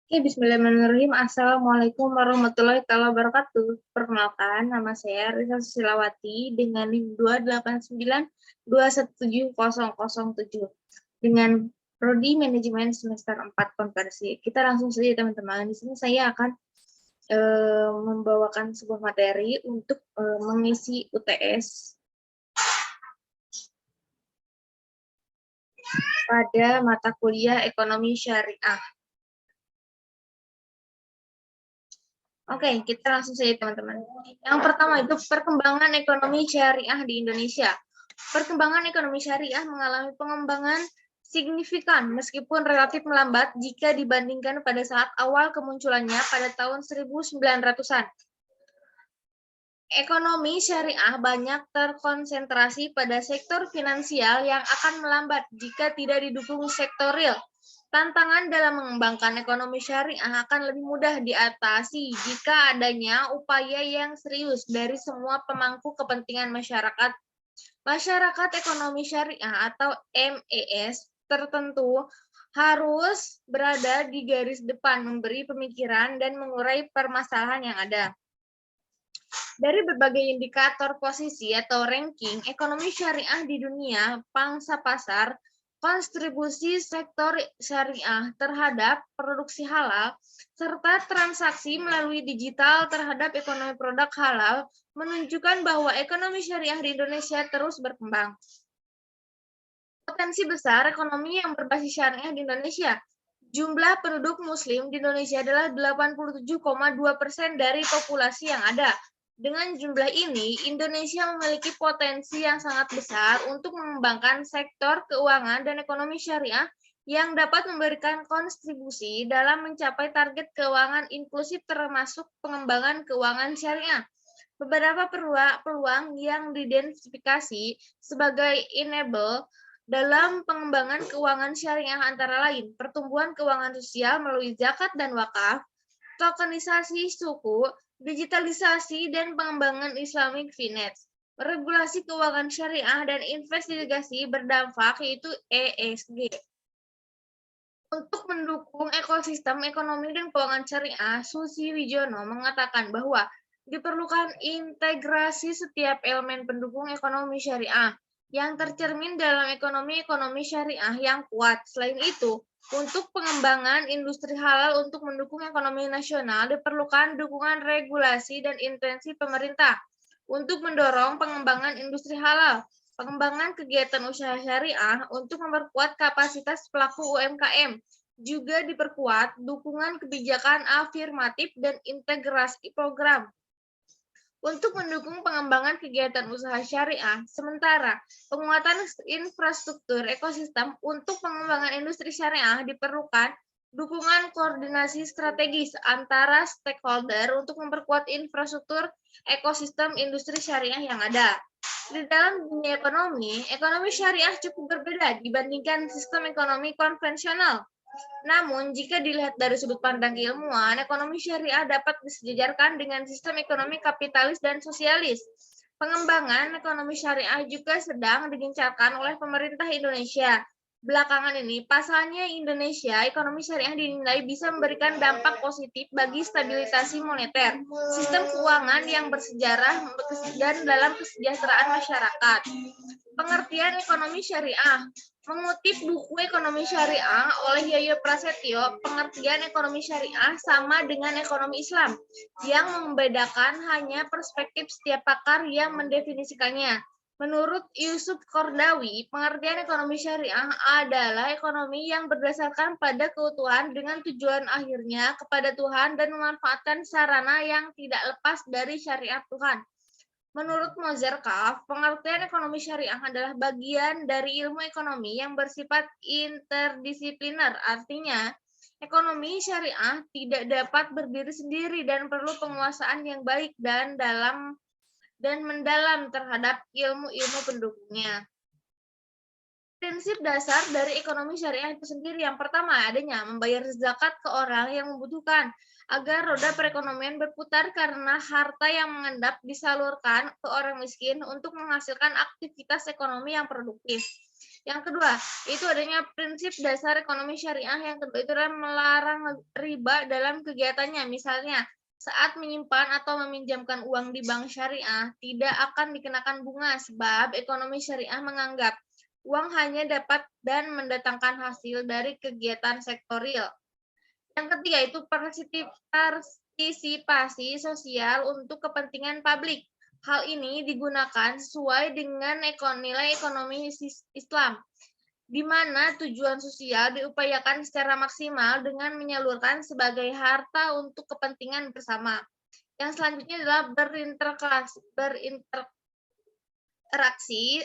Oke, bismillahirrahmanirrahim. Assalamualaikum warahmatullahi wabarakatuh. Perkenalkan, nama saya Risa Susilawati dengan NIM 289217007 dengan Prodi Manajemen semester 4 konversi. Kita langsung saja teman-teman. Di sini saya akan membawakan sebuah materi untuk mengisi UTS pada mata kuliah Ekonomi Syariah. Oke, kita langsung saja teman-teman. Yang pertama itu perkembangan ekonomi syariah di Indonesia. Perkembangan ekonomi syariah mengalami pengembangan signifikan meskipun relatif melambat jika dibandingkan pada saat awal kemunculannya pada tahun 1900-an. Ekonomi syariah banyak terkonsentrasi pada sektor finansial yang akan melambat jika tidak didukung sektor real. Tantangan dalam mengembangkan ekonomi syariah akan lebih mudah diatasi jika adanya upaya yang serius dari semua pemangku kepentingan masyarakat. Masyarakat ekonomi syariah atau MES tertentu harus berada di garis depan memberi pemikiran dan mengurai permasalahan yang ada. Dari berbagai indikator posisi atau ranking ekonomi syariah di dunia, pangsa pasar, kontribusi sektor syariah terhadap produksi halal, serta transaksi melalui digital terhadap ekonomi produk halal menunjukkan bahwa ekonomi syariah di Indonesia terus berkembang. Potensi besar ekonomi yang berbasis syariah di Indonesia. Jumlah penduduk muslim di Indonesia adalah 87,2% dari populasi yang ada. Dengan jumlah ini, Indonesia memiliki potensi yang sangat besar untuk mengembangkan sektor keuangan dan ekonomi syariah yang dapat memberikan kontribusi dalam mencapai target keuangan inklusif termasuk pengembangan keuangan syariah. Beberapa peluang yang diidentifikasi sebagai enable dalam pengembangan keuangan syariah antara lain pertumbuhan keuangan sosial melalui zakat dan wakaf, tokenisasi suku, digitalisasi dan pengembangan Islamic Finance, regulasi keuangan syariah dan investigasi berdampak yaitu ESG. Untuk mendukung ekosistem ekonomi dan keuangan syariah, Susi Wijono mengatakan bahwa diperlukan integrasi setiap elemen pendukung ekonomi syariah yang tercermin dalam ekonomi syariah yang kuat. Selain itu, untuk pengembangan industri halal untuk mendukung ekonomi nasional diperlukan dukungan regulasi dan intensi pemerintah untuk mendorong pengembangan industri halal, pengembangan kegiatan usaha syariah untuk memperkuat kapasitas pelaku UMKM, juga diperkuat dukungan kebijakan afirmatif dan integrasi program untuk mendukung pengembangan kegiatan usaha syariah. Sementara, penguatan infrastruktur ekosistem untuk pengembangan industri syariah diperlukan dukungan koordinasi strategis antara stakeholder untuk memperkuat infrastruktur ekosistem industri syariah yang ada. Di dalam dunia ekonomi syariah cukup berbeda dibandingkan sistem ekonomi konvensional. Namun, jika dilihat dari sudut pandang ilmuwan, ekonomi syariah dapat disejajarkan dengan sistem ekonomi kapitalis dan sosialis. Pengembangan ekonomi syariah juga sedang digencarkan oleh pemerintah Indonesia. Belakangan ini, pasalnya Indonesia, ekonomi syariah dinilai bisa memberikan dampak positif bagi stabilisasi moneter, sistem keuangan yang bersejarah dan dalam kesejahteraan masyarakat. Pengertian ekonomi syariah. Mengutip buku Ekonomi Syariah oleh Yoyo Prasetyo, pengertian ekonomi syariah sama dengan ekonomi Islam, yang membedakan hanya perspektif setiap pakar yang mendefinisikannya. Menurut Yusuf Kordawi, pengertian ekonomi syariah adalah ekonomi yang berdasarkan pada keutuhan dengan tujuan akhirnya kepada Tuhan dan memanfaatkan sarana yang tidak lepas dari syariat Tuhan. Menurut Mozarkaf, pengertian ekonomi syariah adalah bagian dari ilmu ekonomi yang bersifat interdisipliner. Artinya, ekonomi syariah tidak dapat berdiri sendiri dan perlu penguasaan yang baik dan mendalam terhadap ilmu-ilmu pendukungnya. Prinsip dasar dari ekonomi syariah itu sendiri yang pertama adanya membayar zakat ke orang yang membutuhkan agar roda perekonomian berputar karena harta yang mengendap disalurkan ke orang miskin untuk menghasilkan aktivitas ekonomi yang produktif. Yang kedua, itu adanya prinsip dasar ekonomi syariah. Yang kedua itu adalah melarang riba dalam kegiatannya. Misalnya, saat menyimpan atau meminjamkan uang di bank syariah, tidak akan dikenakan bunga sebab ekonomi syariah menganggap uang hanya dapat dan mendatangkan hasil dari kegiatan sektor real. Yang ketiga itu partisipasi sosial untuk kepentingan publik. Hal ini digunakan sesuai dengan nilai ekonomi Islam, di mana tujuan sosial diupayakan secara maksimal dengan menyalurkan sebagai harta untuk kepentingan bersama. Yang selanjutnya adalah berinteraksi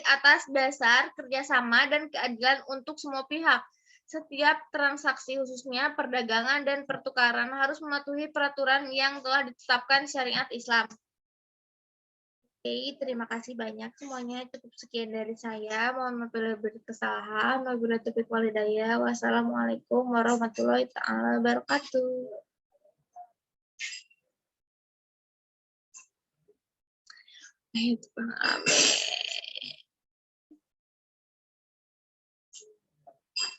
atas dasar kerjasama dan keadilan untuk semua pihak. Setiap transaksi khususnya perdagangan dan pertukaran harus mematuhi peraturan yang telah ditetapkan syariat Islam. Oke, terima kasih banyak semuanya. Cukup sekian dari saya. Mohon maaf bila berkesalahan. Wabillahi taufiq wal hidayah. Wassalamualaikum warahmatullahi wabarakatuh. Amin.